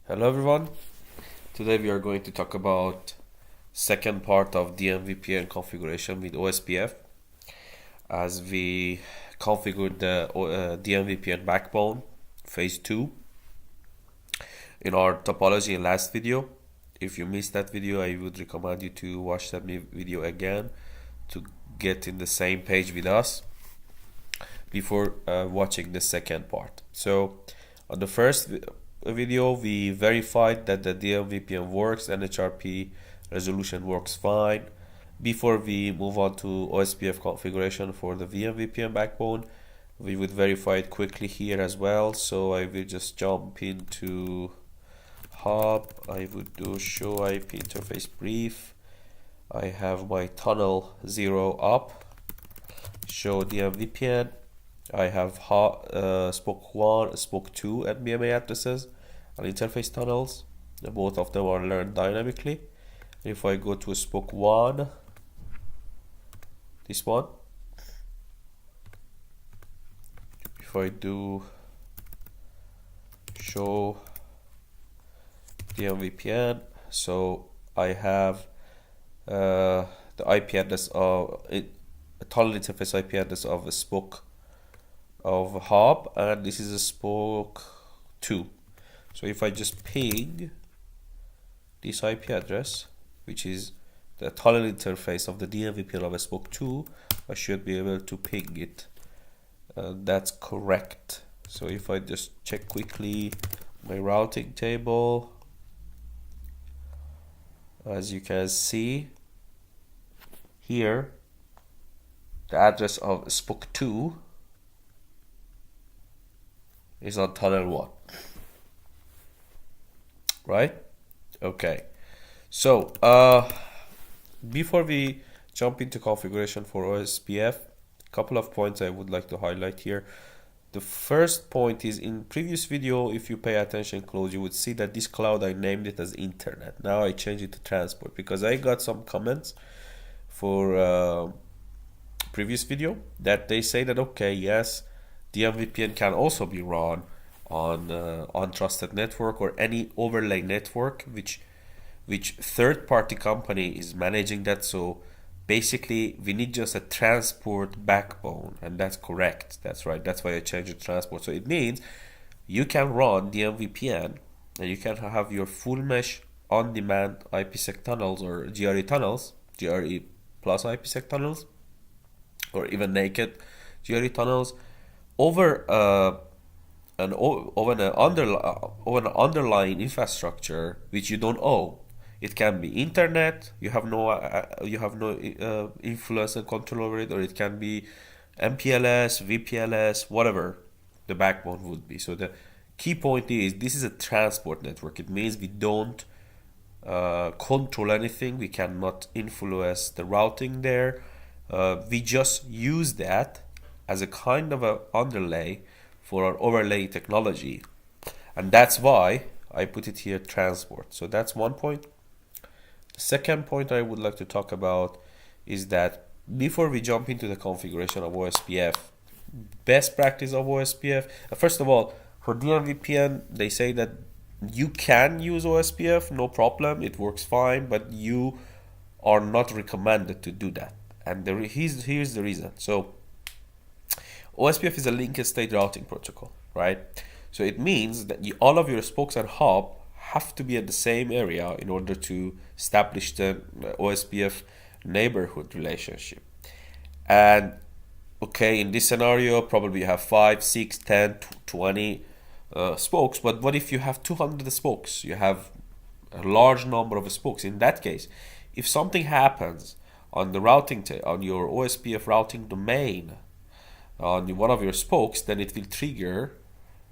Hello everyone. Today we are going to talk about second part of DMVPN configuration with OSPF as we configured the DMVPN backbone phase 2 in our topology last video. If you missed that video, I would recommend you to watch that video again to get in the same page with us before watching the second part. So on the first video we verified that the DMVPN works and HRP resolution works fine. Before we move on to OSPF configuration for the VMVPN backbone, we would verify it quickly here as well. So I will just jump into hub. I would do show IP interface brief. I have my tunnel 0 up, show DMVPN. I have spoke 1, spoke 2 NBMA addresses and interface tunnels. Both of them are learned dynamically. If I go to spoke 1, this one, if I do show DMVPN, so I have the IP address of a tunnel interface IP address of a spoke of hub, and this is a spoke 2. So if I just ping this IP address, which is the tunnel interface of the DMVPN of a spoke 2, I should be able to ping it. That's correct. So if I just check quickly my routing table, as you can see here, the address of spoke 2 is on tunnel 1, right? Okay, so before we jump into configuration for OSPF, a couple of points I would like to highlight here. The first point is, in previous video, if you pay attention close, you would see that this cloud I named it as internet. Now I changed it to transport because I got some comments for previous video that they say that okay, yes, DMVPN can also be run on untrusted network or any overlay network which third-party company is managing that. So basically we need just a transport backbone, and that's correct. That's right. That's why I changed it to transport. So it means you can run DMVPN and you can have your full mesh on-demand IPsec tunnels or GRE tunnels, GRE plus IPsec tunnels, or even naked GRE tunnels over an underlying infrastructure which you don't own. It can be internet, you have no influence and control over it, or it can be MPLS, VPLS, whatever the backbone would be. So the key point is this is a transport network. It means we don't control anything. We cannot influence the routing there. We just use that as a kind of a underlay for our overlay technology, and that's why I put it here transport. So that's one point. The second point I would like to talk about is that before we jump into the configuration of OSPF, best practice of OSPF, first of all, for DMVPN they say that you can use OSPF, no problem, it works fine, but you are not recommended to do that, and here's the reason. So OSPF is a linked state routing protocol, right? So it means that all of your spokes and hub have to be at the same area in order to establish the OSPF neighborhood relationship. And okay, in this scenario, probably you have 5, 6, 10, 20 spokes, but what if you have 200 spokes? You have a large number of spokes. In that case, if something happens on the routing on your OSPF routing domain, on one of your spokes, then it would trigger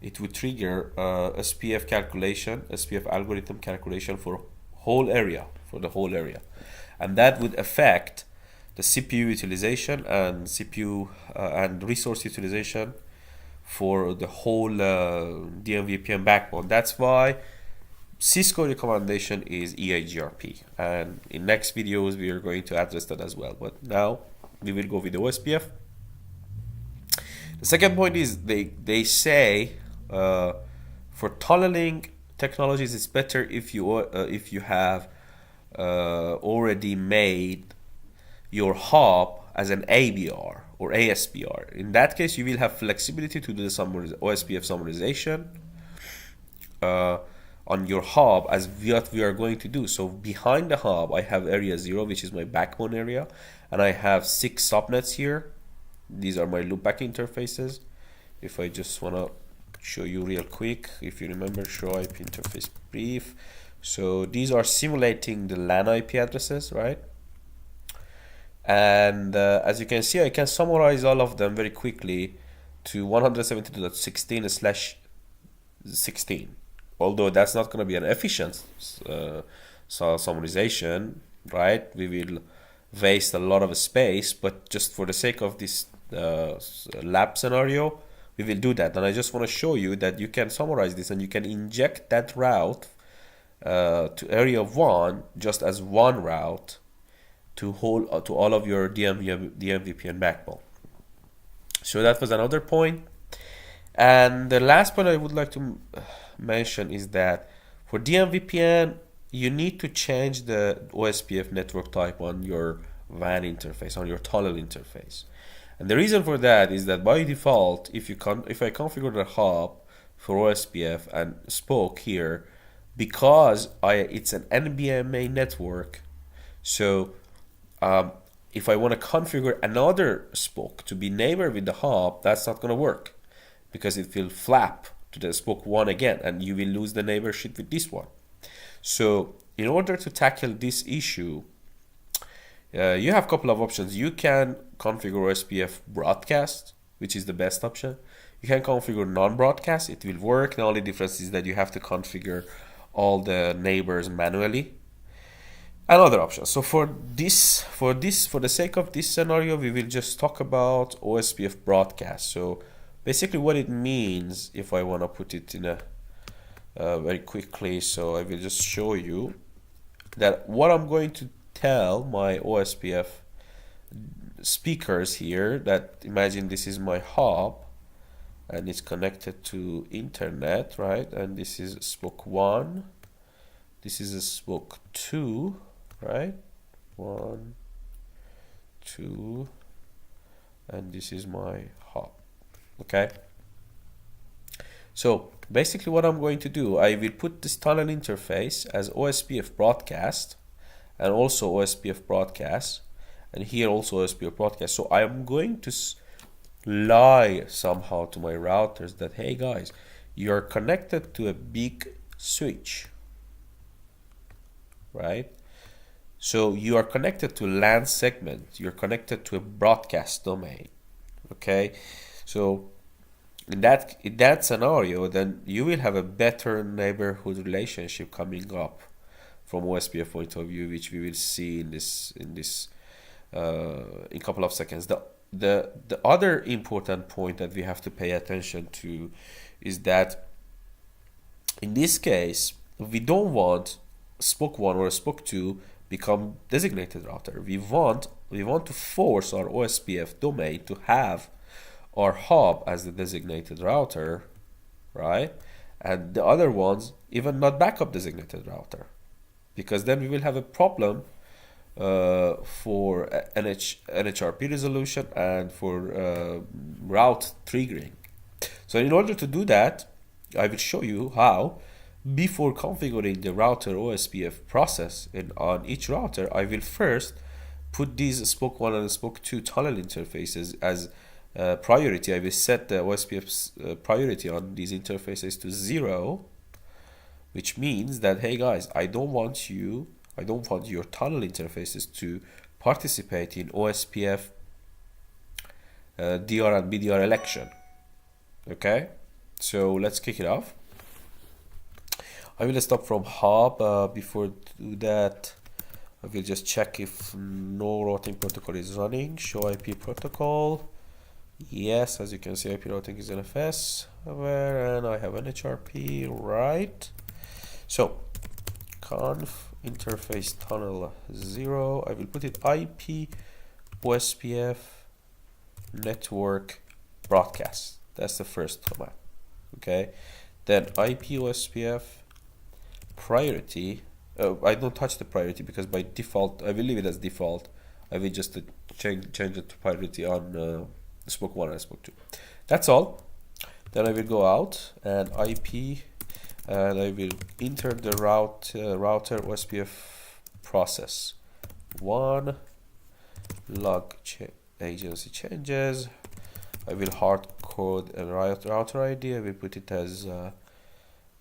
SPF calculation, SPF algorithm calculation for the whole area, and that would affect the CPU utilization and CPU and resource utilization for the whole DMVPN backbone. That's why Cisco recommendation is EIGRP, and in next videos we are going to address that as well. But now we will go with the OSPF. The second point is they say for tunneling technologies, it's better if you have already made your hop as an ABR or ASBR. In that case, you will have flexibility to do the OSPF summarization on your hub as what we are going to do. So behind the hub, I have area 0, which is my backbone area, and I have 6 subnets here. These are my loopback interfaces. If I just want to show you real quick, if you remember, show IP interface brief. So these are simulating the LAN IP addresses, right? And as you can see, I can summarize all of them very quickly to 172.16/16. Although that's not going to be an efficient summarization, right? We will waste a lot of space, but just for the sake of this lab scenario, we will do that. And I just want to show you that you can summarize this and you can inject that route to area 1 just as one route to all of your DMVPN backbone. So that was another point. And the last point I would like to mention is that for DMVPN, you need to change the OSPF network type on your WAN interface, on your tunnel interface. And the reason for that is that by default, if I configure the hub for OSPF and spoke here, because it's an NBMA network, so if I want to configure another spoke to be neighbor with the hub, that's not going to work, because it will flap to the spoke 1 again, and you will lose the neighborship with this one. So in order to tackle this issue, you have a couple of options. You can configure OSPF broadcast, which is the best option. You can configure non-broadcast. It will work. The only difference is that you have to configure all the neighbors manually. Another option. So for the sake of this scenario, we will just talk about OSPF broadcast. So basically what it means, if I want to put it in a very quickly, so I will just show you that what I'm going to tell my OSPF speakers here, that imagine this is my hub and it's connected to internet, right? And this is spoke 1, this is a spoke 2, right? 1, 2, and this is my hub. Okay, so basically what I'm going to do, I will put this tunnel interface as OSPF broadcast and also OSPF broadcast, and here also OSPF broadcast. So I'm going to lie somehow to my routers that, hey guys, you're connected to a big switch, right? So you are connected to LAN segment, you're connected to a broadcast domain. Okay, so in that scenario, then you will have a better neighborhood relationship coming up from OSPF point of view, which we will see in a couple of seconds. The other important point that we have to pay attention to is that in this case, we don't want spoke 1 or spoke 2 become designated router. We want to force our OSPF domain to have our hub as the designated router, right? And the other ones even not backup designated router, because then we will have a problem for NHRP resolution and for route triggering. So in order to do that, I will show you how, before configuring the router OSPF process on each router, I will first put these spoke 1 and spoke 2 tunnel interfaces as priority. I will set the OSPF's priority on these interfaces to 0, which means that, hey guys, I don't want your tunnel interfaces to participate in OSPF DR and BDR election. Okay, so let's kick it off. I will stop from hub. Before do that, I will just check if no routing protocol is running. Show IP protocol. Yes, as you can see, IP routing is NFS, and I have NHRP, right? So conf interface tunnel 0, I will put it IP OSPF network broadcast. That's the first command. Okay, then IP OSPF priority, I don't touch the priority because by default, I will leave it as default. I will just change it to priority on Spoke 1 and Spoke 2. That's all. Then I will go out and IP, and I will enter the router OSPF process 1 log agency changes. I will hard code a router ID. I will put it as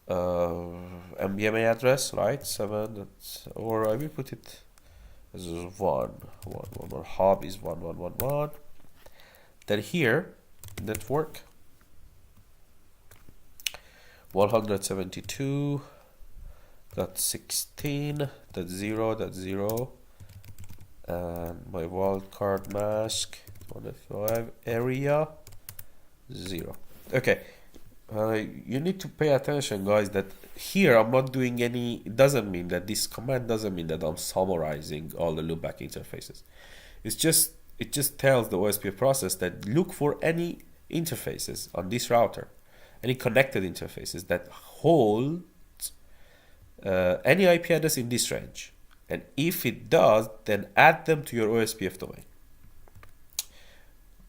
MBMA address, right? 7, or I will put it as 1. Hub is 1111. Then here, network 172.16.0.0, and my wildcard mask 105 area 0. Okay, you need to pay attention, guys, that here I'm not doing any. It doesn't mean that this command doesn't mean that I'm summarizing all the loopback interfaces. It just tells the OSPF process that look for any interfaces on this router, any connected interfaces that hold any IP address in this range, and if it does, then add them to your OSPF domain.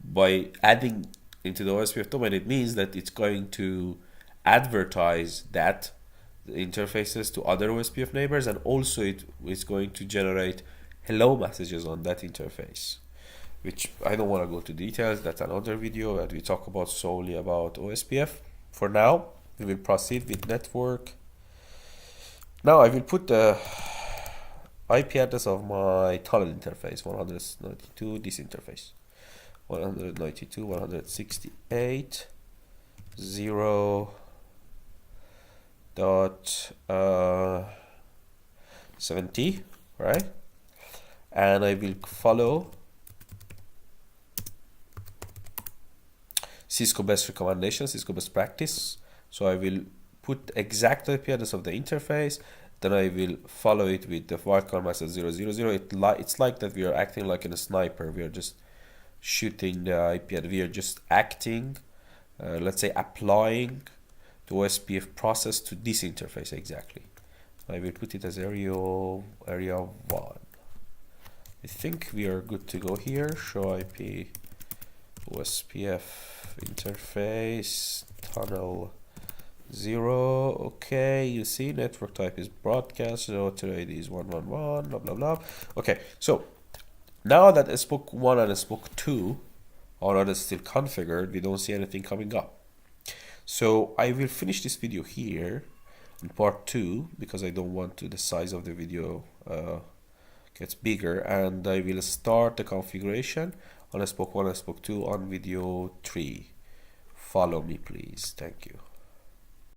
By adding into the OSPF domain, it means that it's going to advertise that interfaces to other OSPF neighbors, and also it is going to generate hello messages on that interface, which I don't want to go to details. That's another video that we talk about solely about OSPF. For now, we will proceed with network. Now I will put the IP address of my tunnel interface 192, this interface 192.168.0.70, right? And I will follow Cisco best recommendation, Cisco best practice. So I will put exact IP address of the interface, then I will follow it with the wildcard mask 000. It's like that we are acting like a sniper. We are just shooting the IP address. We are just acting, let's say applying the OSPF process to this interface exactly. I will put it as area 1. I think we are good to go here. Show IP OSPF interface tunnel 0. Okay, you see network type is broadcast, router ID is 111, blah blah blah. Okay, so now that Spoke 1 and Spoke 2 are not still configured, we don't see anything coming up. So I will finish this video here in part 2 because I don't want the size of the video gets bigger, and I will start the configuration on Spoke 1 and Spoke 2 on video 3. Follow me please. Thank you.